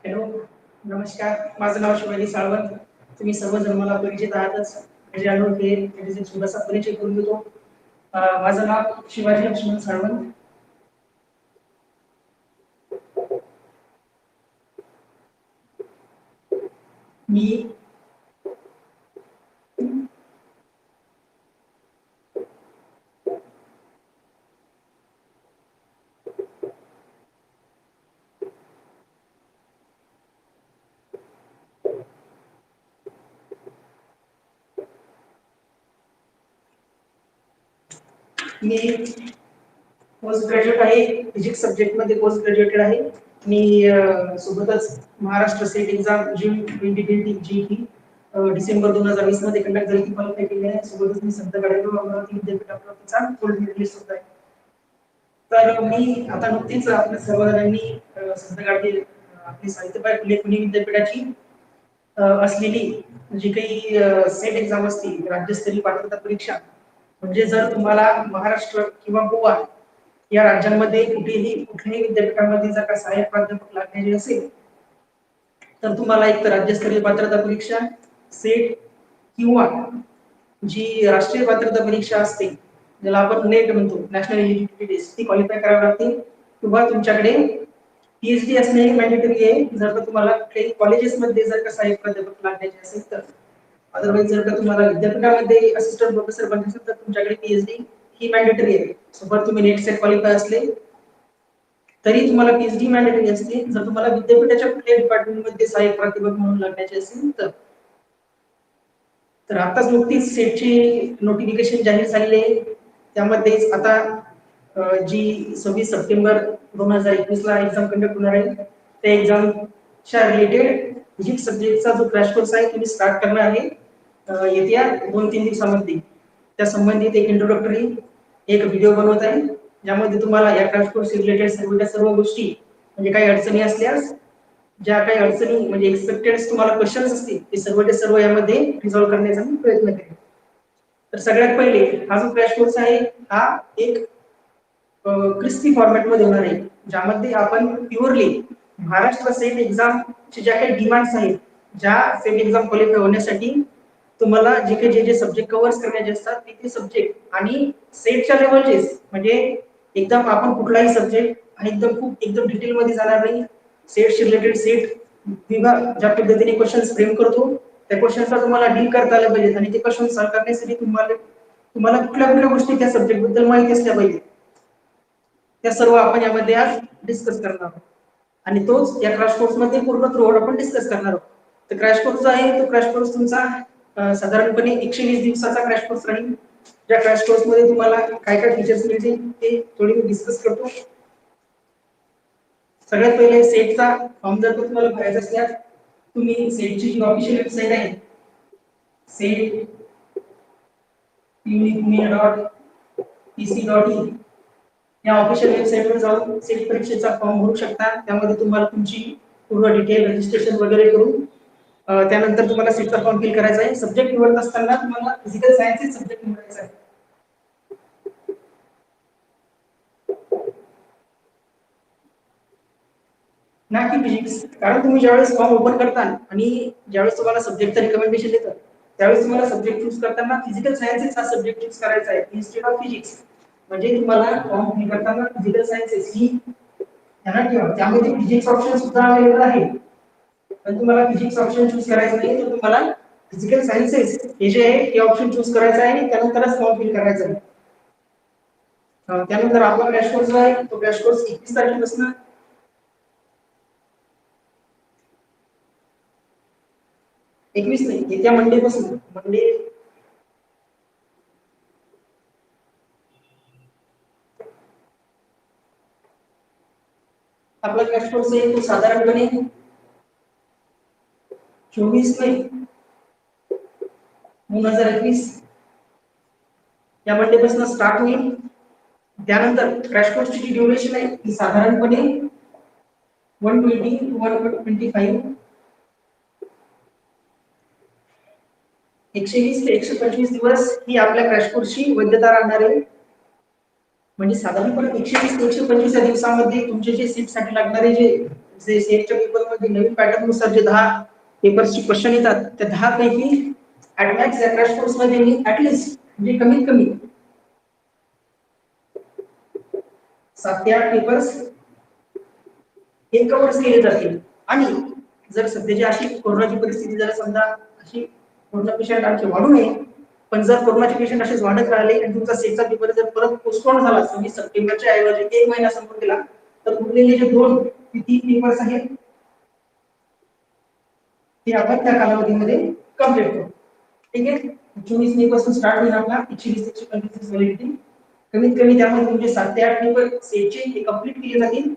Hello, नमस्कार. माझं नाव शिवाजी साळवंत. तुम्ही सर्वजण मला परिचित आहातच. माझे अनोळखी त्याचे थोडासा परिचय करून देतो. माझं नाव शिवाजी लक्ष्मण साळवंत. मी मी पोस्ट ग्रॅज्युएट आहे. फिजिक्स सब्जेक्ट मध्ये पोस्ट ग्रॅज्युएटेड आहे. मी सोबतच महाराष्ट्र स्टेट एक्झाम जून 2020 जी डिसेंबर 2020 मध्ये कंडक्ट झाली ती क्वालिफाय केली आहे. सोबतच मी संत गाडगेबाबा अमरावती विद्यापीठ अमरावतीचा गोल्ड मेडलिस्ट होत आहे. तर मी आता नुकतीच आपल्या सर्वजणांनी संत गाडगे आपली सावित्रीबाई फुले पुणे विद्यापीठाची असलेली जी काही सेट एक्झाम असते राज्यस्तरीय पात्रता परीक्षा, म्हणजे जर तुम्हाला महाराष्ट्र किंवा गोवा या राज्यांमध्ये कुठल्याही विद्यापीठामध्ये जर का सहाय्यक प्राध्यापक लागण्याचे असेल तर तुम्हाला एक तर राज्यस्तरीय पात्रता परीक्षा सेट किंवा जी राष्ट्रीय पात्रता परीक्षा असते ज्याला आपण नेट म्हणतो, नॅशनल एलिजिबिलिटी टेस्ट, ती क्वालिफाय करावी लागते. किंवा तुमच्याकडे पीएचडी असणे मॅन्डेटरी आहे जर का तुम्हाला काही कॉलेजेसमध्ये जर का सहाय्यक प्राध्यापक लागण्याचे असेल तर. अदरवाइज जर का तुम्हाला विद्यापीठामध्ये असिस्टंट प्रोफेसर बनायचे असेल तर तुमच्याकडे पीएचडी ही मॅन्डेटरी आहे. सोबत तुम्ही नेट सेट क्वालिफाय असले तरी तुम्हाला पीएचडी मॅन्डेटरी असते जर तुम्हाला विद्यापीठाच्या कुठल्याही डिपार्टमेंटमध्ये सहाय्यक प्राध्यापक म्हणून लागण्याचे असेल तर. तर आताच नुकतीच सेटची नोटिफिकेशन जाहीर झालेली आहे. त्यामध्येच आता जी 26 सप्टेंबर 2021 ला एक्झाम कंडक्ट होणार आहे त्या एक्झामच्या रिलेटेड फिजिक्स सब्जेक्टचा जो क्रॅश कोर्स आहे तुम्ही स्टार्ट करणार आहे येत्या 2-3 दिवसामध्ये. त्या संबंधित एक इंट्रोडक्टरी एक व्हिडिओ बनवत आहे ज्यामध्ये तुम्हाला या क्रॅश कोर्स रिलेटेड सर्व गोष्टी म्हणजे काही अडचणी असल्यास ज्या काही अडचणी म्हणजे एक्सपेक्टेड तुम्हाला क्वेश्चन्स असतील ते सर्व यामध्ये रिझॉल्व्ह करण्याचा मी प्रयत्न करेन. तर सगळ्यात पहिले हा जो क्रॅश कोर्स आहे हा एक क्रिस्पी फॉर्मॅट मध्ये होणार आहे ज्यामध्ये आपण प्युअरली महाराष्ट्र सेट एक्झाम चे ज्या काही डिमांड्स आहेत ज्या सेट एक्झाम क्वालिफाय होण्यासाठी तुम्हाला जे सब्जेक्ट कव्हर्स करण्याचे असतात ते सब्जेक्ट आणि सेटच्या लेवलचे म्हणजे एकदम आपण कुठलाही सब्जेक्ट एकदम डिटेल मध्ये जाणार नाही. सेट्स रिलेटेड सेट विभाग ज्या पद्धतीने क्वेश्चन्स फ्रेम करतो त्या क्वेश्चन्सला तुम्हाला डील करता आलं पाहिजे आणि ते क्वेश्चन सॉल्व्ह करण्यासाठी तुम्हाला कुठल्या गोष्टी त्या सब्जेक्ट बद्दल माहिती असल्या पाहिजे त्या सर्व आपण यामध्ये आज डिस्कस करणार आहोत. आणि तोच या क्रॅश कोर्स मध्ये पूर्ण थ्रूआउट आपण डिस्कस करणार आहोत. तर क्रॅश कोर्स जो आहे तो क्रॅश कोर्स तुमचा साधारणपणे 120 दिवसाचा क्रॅश कोर्स राहील. ज्या क्रॅश कोर्स मध्ये तुम्हाला काय काय फीचर्स मिळतील ते थोडी मी डिस्कस करतो. सगळ्यात पहिले सेटचा फॉर्म जर तुम्हाला भरायचा असल्यास तुम्ही सेटची जी ऑफिशियल वेबसाईट आहे सेट puni.pc.in या ऑफिशियल वेबसाईटवर जाऊन सेट परीक्षेचा फॉर्म भरू शकता. त्यामध्ये तुम्हाला तुमची पूर्ण डिटेल रजिस्ट्रेशन वगैरे करून त्यानंतर तुम्हाला सेटचा फॉर्म फिल करायचा आहे. सब्जेक्ट निवडत असताना तुम्हाला फिजिकल सायन्सचे सब्जेक्ट निवडायचा आहे ना की फिजिक्स. कारण तुम्ही ज्यावेळेस फॉर्म ओपन करता आणि ज्यावेळेस तुम्हाला सब्जेक्टचं रिकमेंडेशन देतात त्यावेळेस तुम्हाला सब्जेक्ट चूज करताना फिजिकल सायन्सेस हा सब्जेक्ट चूज करायचा आहे इन्स्टेड ऑफ फिजिक्स. म्हणजे तुम्हाला फॉर्म फिल करताना फिजिकल सायन्सेस ही ध्यानात ठेवा. त्यामध्ये फिजिक्स ऑप्शन सुद्धा अवेलेबल आहे पण तुम्हाला फिजिक्स ऑप्शन चूज करायचं नाही तर तुम्हाला फिजिकल सायन्सेस हे जे आहे हे ऑप्शन चूज करायचं आहे आणि त्यानंतरच फॉर्म फिल करायचा आहे. त्यानंतर आपला क्रॅश कोर्स जो आहे तो क्रॅश कोर्स 21 तारखेपासून 21 नाही येत्या मंडे पासून मंडे आपला क्रॅश कोर्स आहे तो साधारणपणे 24 मे 2021 या मंडे पासून स्टार्ट होईल. त्यानंतर क्रॅश कोर्सची जी ड्युरेशन आहे ती साधारणपणे 120 to 125 120 ते 125 दिवस ही आपल्या क्रॅश कोर्सची वैधता राहणार आहे. म्हणजे साधारणपणे 120 ते 125 या दिवसामध्ये तुमचे जे सीट साठी लागणारे जे सेटच्या पेपरमध्ये नवीन पॅटर्न नुसार जे 10 पेपर्सची क्वेश्चन येतात त्या 10 पैकी ॲटमॅक्स या क्रॅश कोर्स मध्ये मी ॲटलिस्ट म्हणजे कमीत कमी 7 ते 8 पेपर्स हे कव्हर केले जातील. आणि जर सध्याची अशी कोरोनाची परिस्थिती जर समजा अशी कोरोना पेशंट आणखी वाढू नये, पण जर कोरोनाचे पेशंट असेच वाढत राहिले आणि तुमचा सेटचा पेपर जर परत पोस्टपोन झाला 26 सप्टेंबरच्या ऐवजी 1 महिना समोर गेला तर उरलेले जे 2 ते 3 पेपर्स आहेत ते आपण त्या कालावधीमध्ये कंप्लीट करू. ठीक आहे. 24 मे पासून स्टार्ट होईल आपला 120 ते 125 व्हॅलिडिटी. कमीत कमी त्यामध्ये तुमचे 7 ते 8 पेपर सेटचे हे कंप्लीट केले जातील.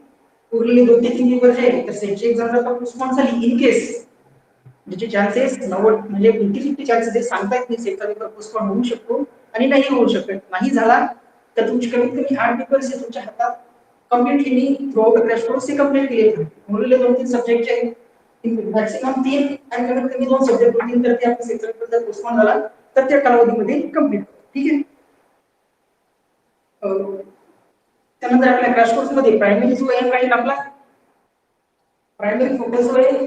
उरलेले 2 ते 3 पेपर जे आहेत तर सेटची एक्झाम जर पोस्टपोन झाली इन केस म्हणजे चान्सेस 90 म्हणजे 50-50 चान्सेस आहे, सांगता येत नाही सेटचा पेपर पोस्टपोन होऊ शकतो आणि नाही होऊ शकत. नाही झाला तर तुमची कमीत कमी 8 पेपर्स हे तुमच्या हातात completely me through out crash course complete केले. उरलेले 2-3 सब्जेक्ट जे आहेत मॅक्सिमम 3 आणि कमीत कमी 2 सब्जेक्ट होतील तर ते आपल्या सेटचा पेपर जर पोस्टपोन झाला तर त्या कालावधीमध्ये कंप्लीट. ठीक आहे. त्यानंतर आपल्या क्रॅश कोर्स मध्ये प्रायमरी जो एम राहील आपला प्रायमरी फोकस जो आहे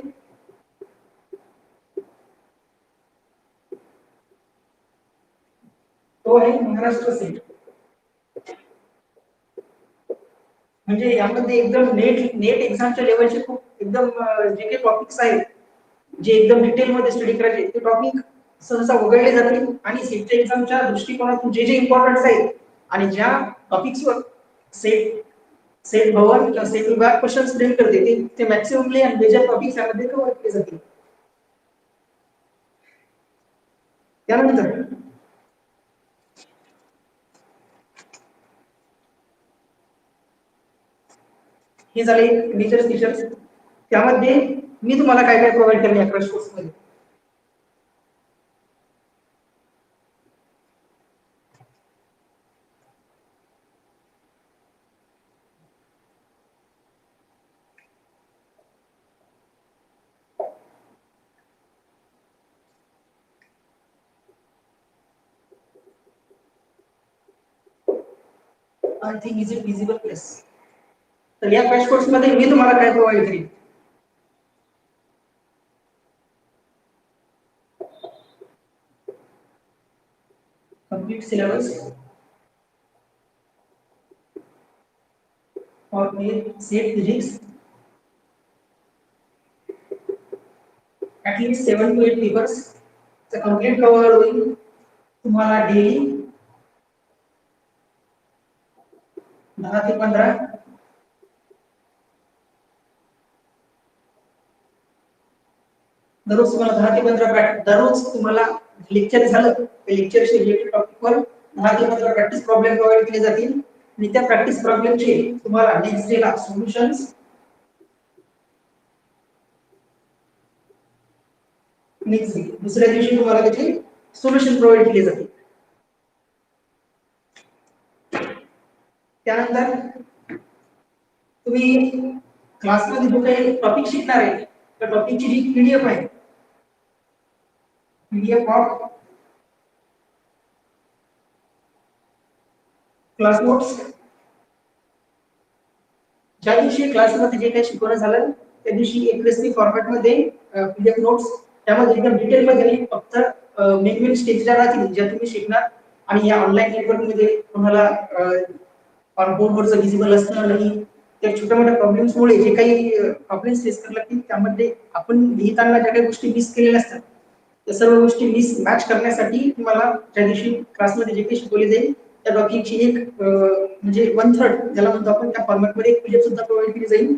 तो आहे महाराष्ट्र सेट. म्हणजे यामध्ये एकदम नेट एक्झामच्या लेवलचे खूप एकदम जे काही टॉपिक्स आहेत जे एकदम डिटेल मध्ये स्टडी करायचे ते टॉपिक सहसा वगळले जातील आणि सेटच्या एक्झामच्या दृष्टिकोनातून जे जे इम्पॉर्टन्स आहेत आणि ज्या टॉपिक्सवर सेट सेट भवन किंवा सेट विभाग क्वेश्चन्स प्रिंट करते ते मॅक्सिममली आणि मेजर टॉपिक्स यामध्ये कव्हर केले जातील. त्यानंतर हे झाले मेजर फीचर्स. त्यामध्ये मी तुम्हाला काय काय प्रोव्हाइड केले या क्रॅश कोर्स मध्ये. I think is it visible place. तर या क्रॅश कोर्स मध्ये मी तुम्हाला काय प्रोव्हाइड करेन. कंप्लीट सिलेबस और set physics at least 7 to 8 papers complete cover होईल तुम्हाला डेली 10 ते 15 दररोज तुम्हाला 10 ते 15 दररोज तुम्हाला लेक्चर झालं ते लेक्चरशी रिलेटेड टॉपिकवर 10 ते 15 प्रॅक्टिस प्रॉब्लेम प्रोव्हाइड केले जातील आणि त्या प्रॅक्टिस प्रॉब्लेमचे तुम्हाला नेक्स्ट डे ला सोल्युशन्स नेक्स्ट डे दुसऱ्या दिवशी तुम्हाला त्याचे सोल्युशन प्रोव्हाइड केले जातील. त्यानंतर तुम्ही क्लासमध्ये जो काही टॉपिक शिकणार आहे त्या टॉपिकची जी पीडीएफ आहे पीडीएफ ऑफ क्लास नोट्स ज्या दिवशी क्लासमध्ये जे काही शिकवणं झालं त्या दिवशी एक रेसिपी फॉर्मॅट मध्ये पीडीएफ नोट्स त्यामध्ये एकदम डिटेल मध्ये नाही फक्त मेन स्टेजला राहतील ज्या तुम्ही शिकणार आणि या ऑनलाईन नेटवर्क मध्ये तुम्हाला बोर्डवरचं विजिबल असणार नाही. त्या छोट्या मोठ्या प्रॉब्लेम्समुळे जे काही प्रॉब्लेम्स फेस करावे लागतील त्यामध्ये आपण लिहिताना ज्या काही गोष्टी मिस केलेल्या असतात त्या सर्व गोष्टी मिस मॅच करण्यासाठी तुम्हाला त्या दिवशी क्लासमध्ये जे काही शिकवले जाईल त्या टॉपिकची एक म्हणजे 1/3 ज्याला म्हणतो आपण त्या फॉर्मॅटमध्ये एक पीडीएफ सुद्धा प्रोव्हाइड केली जाईल.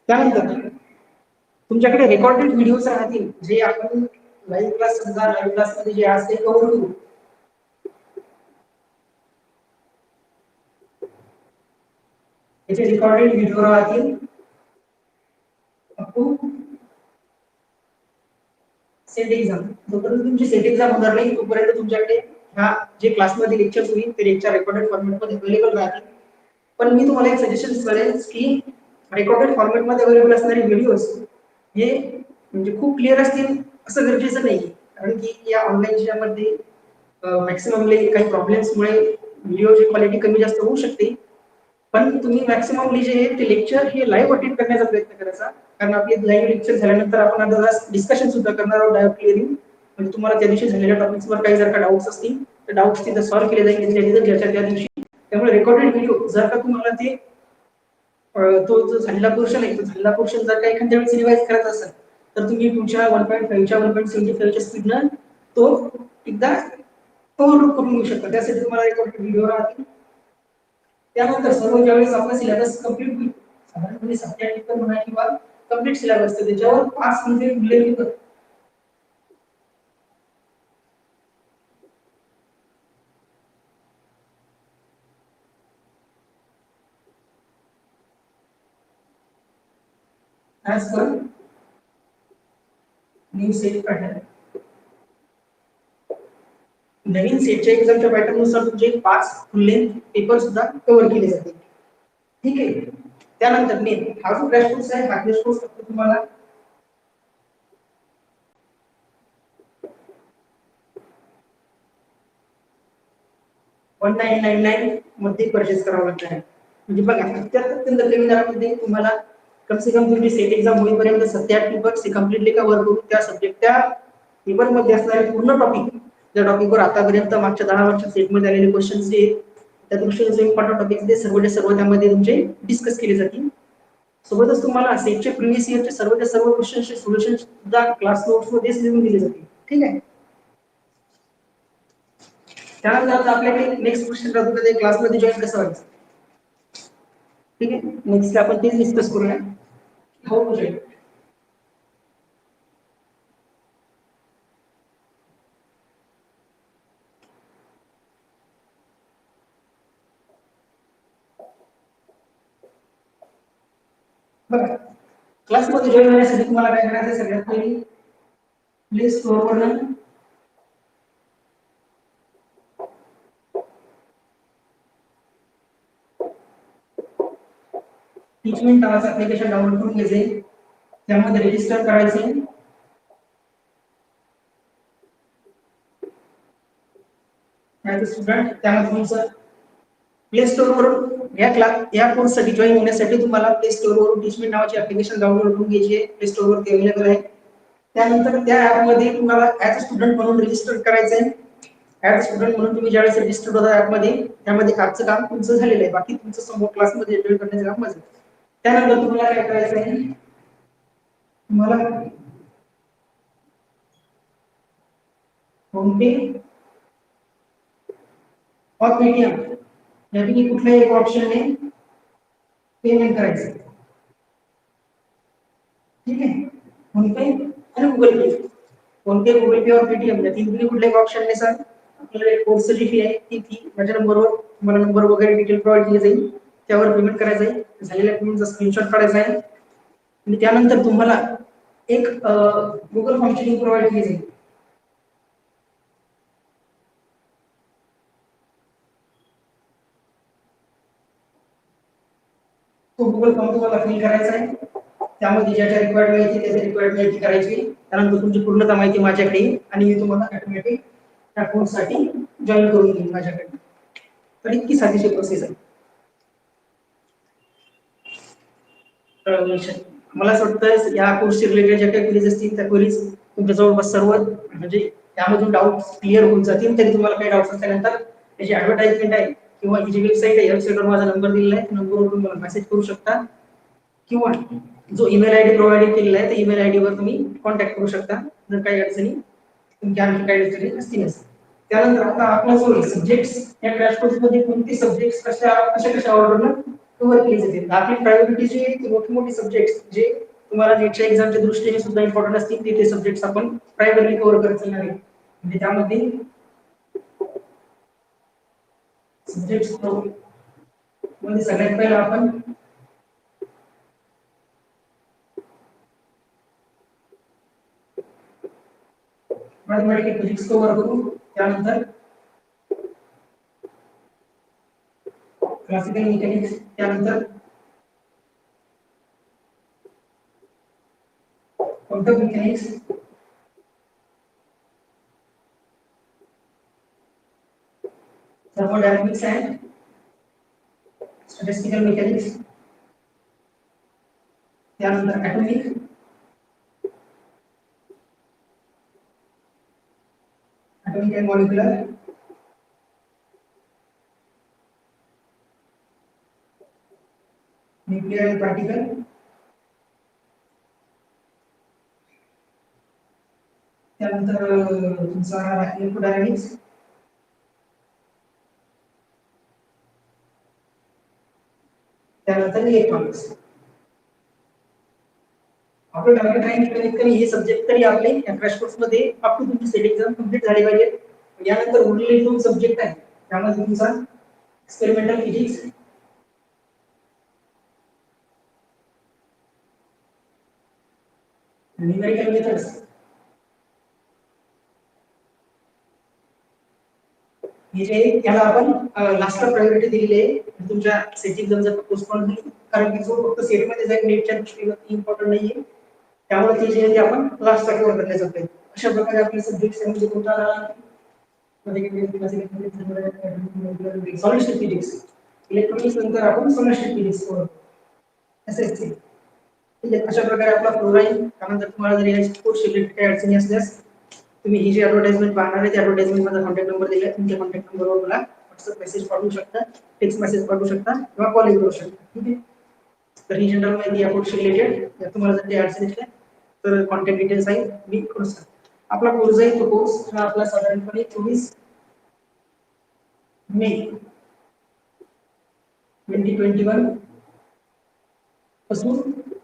त्यानंतर तुमच्याकडे रेकॉर्डेड व्हिडिओज राहतील जे आपण लाईव्ह क्लास समजा लाईव्ह क्लासमध्ये जे आज ते कव्हर करू याचे रेकॉर्डेड व्हिडिओ राहतील अप टू सेट एक्झाम. जोपर्यंत तुमची सेट एक्झाम होणार नाही तोपर्यंत तुमच्याकडे ह्या जे क्लासमध्ये लेक्चर्स होईल ते लेक्चर रेकॉर्डेड फॉर्मॅटमध्ये अवेलेबल राहतील. पण मी तुम्हाला एक सजेशन करेन की रेकॉर्डेड फॉर्मॅटमध्ये अवेलेबल असणारे व्हिडिओज हे म्हणजे खूप क्लिअर असतील असं गरजेचं नाही. कारण की या ऑनलाईन मध्ये मॅक्सिममली काही प्रॉब्लेम्समुळे व्हिडिओची क्वालिटी कमी जास्त होऊ शकते. पण तुम्ही मॅक्सिममली जे ते लेक्चर हे लाईव्ह अटेंड करण्याचा प्रयत्न करायचा. कारण आपले लाईव्ह लेक्चर झाल्यानंतर आपण आता डिस्कशन सुद्धा करणार आहोत डाऊट क्लिअरिंग. म्हणजे तुम्हाला त्या दिवशी झालेल्या टॉपिक्सवर काही जर का डाऊट्स असतील तर डाऊट्स तिथे सॉल्व्ह केले जाईल ज्याच्या त्या दिवशी. त्यामुळे रेकॉर्डेड व्हिडिओ जर का तुम्हाला ते तो जो झालेला पोर्शन आहे तो झालेला पोर्शन जर का एखाद्या वेळेस रिवाइज करायचा असेल तर तुम्ही तुमच्या 1.5च्या 1.75च्या स्पीडनं तो एकदा कव्हर करून घेऊ शकता. त्यासाठी तुम्हाला रेकॉर्डेड व्हिडिओ राहतील. त्यानंतर सर्व ज्यावेळेस आपला सिलेबस कंप्लीट होईल साधारणपणे 7-8 पेपर म्हणा किंवा कंप्लीट सिलेबस तर त्याच्यावर 5 म्हणजे उल्लेख as per new set pattern. नवीन सेटच्या एक्झामच्या पॅटर्न नुसार तुमचे 5 फुल लेंथ पेपर सुद्धा कव्हर केले जातील. ठीक आहे. त्यानंतर मेन हा जो क्रॅश कोर्स आहे हा क्रॅश कोर्स फक्त तुम्हाला 1999 मध्ये परचेस करावा लागणार आहे. म्हणजे बघा अत्यंत कमी दरामध्ये तुम्हाला कम से कम तुमची सेट एक्झाम होईपर्यंत 7-8 पेपर्स कम्प्लीटली कव्हर करून त्या सब्जेक्ट त्या पेपर मध्ये असणारे पूर्ण टॉपिक त्या टॉपिकवर आतापर्यंत मागच्या 10 वर्षात सेटमध्ये आलेले क्वेश्चन्स जे त्या दृष्टीने जो इम्पॉर्टंट टॉपिक्स ते सर्व त्यामध्ये तुमचे डिस्कस केले जातील. सोबतच तुम्हाला सेटचे प्रिव्हियस इयरचे सर्व क्वेश्चन्सचे सोल्युशन सुद्धा क्लास नोट्समध्येच लिहून दिले जातील. ठीक आहे. त्यानंतर आपल्याकडे नेक्स्ट क्वेश्चन राहतो की क्लासमध्ये जॉईन कसं व्हायचं. ठीक आहे. नेक्स्ट आपण तेच डिस्कस करूया. How to join. बघा क्लासमध्ये जॉईन होण्यासाठी तुम्हाला काय करायचं आहे सगळ्यात पहिली प्ले स्टोअर वरून टीचमेंट नावाचं ऍप्लिकेशन डाउनलोड करून घ्यायचे. त्यामध्ये रजिस्टर करायचे. ॲज अ स्टुडंट त्यामध्ये तुमचं प्ले स्टोअर वरून या कोर्ससाठी जॉईन होण्यासाठी तुम्हाला प्ले स्टोअर वरून टीचमेंट नावाचे ऍप्लिकेशन डाउनलोड करून घ्यायचे. प्ले स्टोअर वरती अवेलेबल आहे. त्यानंतर त्या ॲपमध्ये तुम्हाला ॲज अ स्टुडंट म्हणून रजिस्टर करायचं आहे. ॲज अ स्टुडंट म्हणून तुम्ही ज्यावेळेस रजिस्टर होता ॲपमध्ये त्यामध्ये आजचं काम तुमचं झालेलं आहे. बाकी तुमचं समोर क्लासमध्ये एन्जॉय करण्याचं काम माझं. त्यानंतर तुम्हाला काय करायचं आहे तुम्हाला फोन पे और पेटीएम यापैकी कुठल्याही एक ऑप्शनने पेमेंट करायचं. ठीक आहे. फोन पे आणि गुगल पे. फोन पे, गुगल पे और पेटीएम या तीनपैकी कुठल्याही ऑप्शनने सर आपल्याला कोर्सची फी आहे ती फी माझ्या नंबरवर तुम्हाला नंबर वगैरे डिटेल प्रोव्हाइड केली जाईल. त्यावर पेमेंट करायचं आहे. झालेल्या पेमेंटचा स्क्रीनशॉट काढायचा आहे आणि त्यानंतर तुम्हाला एक गुगल फॉर्मची लिंक प्रोव्हाइड केली जाईल. तो गुगल फॉर्म तुम्हाला फिल करायचा आहे. त्यामध्ये ज्या ज्या रिक्वायर्ड माहिती त्याची रिक्वायर्ड माहिती करायची. त्यानंतर तुमची पूर्णतः माहिती माझ्याकडे येईल आणि मी तुम्हाला ऑटोमॅटिक त्या कोर्ससाठी जॉईन करून घेईन माझ्याकडे. तर इतकी साधीशी प्रोसेस आहे. मला असं वाटतं या कोर्सशी रिलेटेड ज्या काही क्वेरीज असतील त्या क्वेरीज तुमच्या जवळपास सर्व म्हणजे त्यामधून डाऊट क्लिअर होऊन जातील. तरी तुम्हाला काही डाऊट्स असल्यानंतर त्याची ऍडव्हर्टाइजमेंट आहे किंवा ही जी वेबसाईट आहे या वेबसाईटवर माझा नंबर दिलेला आहे. नंबरवरून मला मेसेज करू शकता किंवा जो ईमेल आयडी प्रोव्हाइड केलेला आहे त्या ईमेल आयडी वर तुम्ही कॉन्टॅक्ट करू शकता जर काही अडचणी तुमच्या आणखी काही अडचणी असतील. त्यानंतर आता आपला जो सब्जेक्ट्स या क्रॅश कोर्स मध्ये कोणते सब्जेक्ट्स कशा ऑर्डरनं कव्हर केले जातील. आपली प्रायोरिटीचे मोठे सब्जेक्ट्स जे तुम्हाला नेटच्या एक्झामच्या दृष्टीने सुद्धा इम्पॉर्टंट असतील ते सब्जेक्ट्स आपण प्रायमरी कव्हर करत जाणार आहे. म्हणजे त्यामध्ये सब्जेक्ट्स मध्ये सगळ्यात पहिला आपण मॅथमॅटिकल फिजिक्स कव्हर करू. त्यानंतर क्लासिकल मेकॅनिक्स, त्यानंतर quantum mechanics, thermodynamics and statistical mechanics, त्यानंतर atomic, atomic and molecular, nuclear and particle, त्यानंतर तुमचा इलेक्ट्रोडायनामिक्स, त्यानंतर इलेक्ट्रॉनिक्स. आपलं टार्गेट आहे की कमीत कमी हे सब्जेक्ट तरी आपले या क्रॅश कोर्स मध्ये अप टू तुमची सेट एक्झाम कंप्लीट झाली पाहिजे. यानंतर उरलेले 2 सब्जेक्ट आहेत त्यामध्ये तुमचा एक्सपेरिमेंटल फिजिक्स, न्यूमेरिकल मेथड्स, हे जे याला आपण लास्टला प्रायोरिटी दिलेली आहे तुमच्या सेट एक्झाम जर पोस्टपोन झाली, कारण की जो फक्त सेट मध्ये जाईल नेटच्या दृष्टीने इम्पॉर्टंट नाहीये, त्यामुळे ते जे आहे ते आपण लास्टला कव्हर करण्याचा प्रयत्न. अशा प्रकारे आपले सब्जेक्ट्स म्हणजे कोणता सॉलिड फिजिक्स, इलेक्ट्रॉनिक्स नंतर आपण सॉलिड फिजिक्स करू. एसएससी अशा प्रकारे आपला फ्लो राहील. त्यानंतर तुम्हाला जर या कोर्स रिलेटेड काही अडचणी असल्यास तुम्ही ही जी ॲडव्हर्टाइजमेंट पाहणार आहे त्या ॲडव्हर्टाइजमेंट मध्ये कॉन्टॅक्ट नंबर दिला आहे, तुमच्या कॉन्टॅक्ट नंबरवर मला व्हॉट्सअप मेसेज पाठवू शकता, टेक्स्ट मेसेज पाठवू शकता किंवा कॉल करू शकता. ठीक आहे. तर ही जनरल माहिती या कोर्स रिलेटेड तुम्हाला जर काही अडचणी असल्या तर कॉन्टॅक्ट डिटेल्स आहे मी करू शकतो. आपला कोर्स आहे तो कोर्स हा आपला साधारणपणे 24 मे 2021 पासून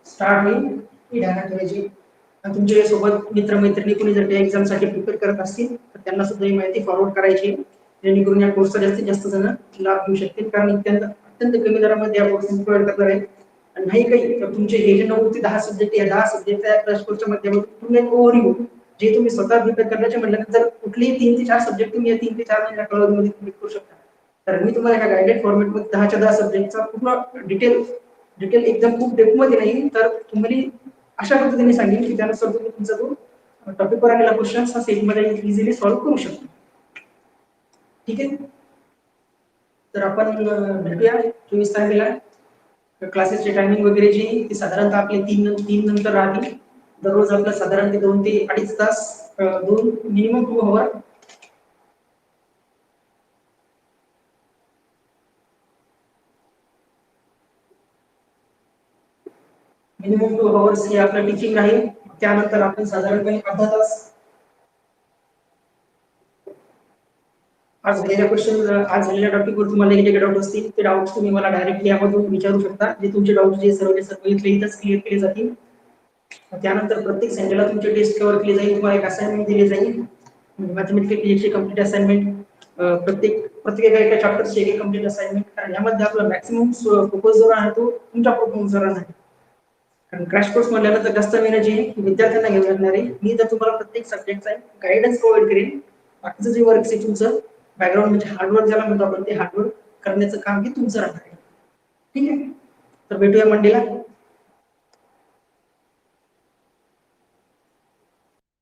स्टार्ट होईल. ही ध्यानात ठेवायची. आणि तुमच्या सोबत मित्रमैत्रिणी कोणी जर त्या एक्झाम साठी प्रिपेअर करत असतील तर त्यांना सुद्धा ही माहिती फॉरवर्ड करायची, जेणेकरून या कोर्सचा जास्तीत जास्त जण लाभ घेऊ शकतील. कारण अत्यंत कमी दरामध्ये या कोर्स प्रोव्हाइड करणार आहे. आणि नाही काही तर तुमचे हे जे 9 ते 10 सब्जेक्ट या 10 सब्जेक्टच्या या क्रॅश कोर्सच्या माध्यमातून तुम्ही एक ओव्हरव्ह्यू जे तुम्ही स्वतः प्रिपेअर करण्याचे म्हटल्यानंतर कुठलेही 3 ते 4 सब्जेक्ट तुम्ही या 3 ते 4 महिन्याच्या कालावधीमध्ये कंप्लीट करू शकता. तर मी तुम्हाला एका गाइडेड फॉर्मॅटमध्ये 10च्या 10 सब्जेक्टचा पूर्ण डिटेल एकदम खूप डेप्थ मध्ये नाही तर तुम्हाला अशा पद्धतीने सांगेन की त्यानुसार तुम्ही तुमचा जो टॉपिकवर आलेला क्वेश्चन हा सेटमध्ये इझिली सॉल्व्ह करू शकता. ठीक आहे. तर आपण भेटूया 24 तारखेला. क्लासेसचे टायमिंग वगैरे जी ती साधारणतः आपले 3 नंतर राहतील. दररोज आपलं साधारण 2 ते 2.5 तास 2 मिनिमम 2 आवर मिनिमम 2 आवर्स हे आपलं टीचिंग राहील. त्यानंतर आपण साधारणपणे अर्धा तास आज झालेल्या टॉपिकवर तुम्हाला जे डाऊट असतील ते डाऊट्स तुम्ही मला डायरेक्टली यामधून विचारू शकता. जे तुमचे डाऊट्स जे सर्व इथंच क्लिअर केले जातील. त्यानंतर प्रत्येक संडेला तुमचे टेस्ट कव्हर केली जाईल. तुम्हाला एक असाइनमेंट दिली जाईल मॅथमॅटिकल फिजिक्सची कंप्लीट असाइनमेंट, प्रत्येक एका चॅप्टरची एक कंप्लीट असाइनमेंट. कारण यामध्ये आपला मॅक्सिमम फोकस जो आहे तो तुमच्या परफॉर्मन्सवर आहे. कारण क्रॅश कोर्स म्हटल्यानंतर जास्त मेहनत जी विद्यार्थ्यांना घेऊन लागणार आहे. मी तर तुम्हाला प्रत्येक सब्जेक्टचा गाईडन्स प्रोव्हाइड करेन. बाकीचं जे वर्क आहे तुमचं बॅकग्राऊंड म्हणजे हार्डवर्क ज्याला म्हणतो आपण ते हार्डवर्क करण्याचं काम हे तुमचं राहणार आहे. ठीक आहे. तर भेटूया मंडेला.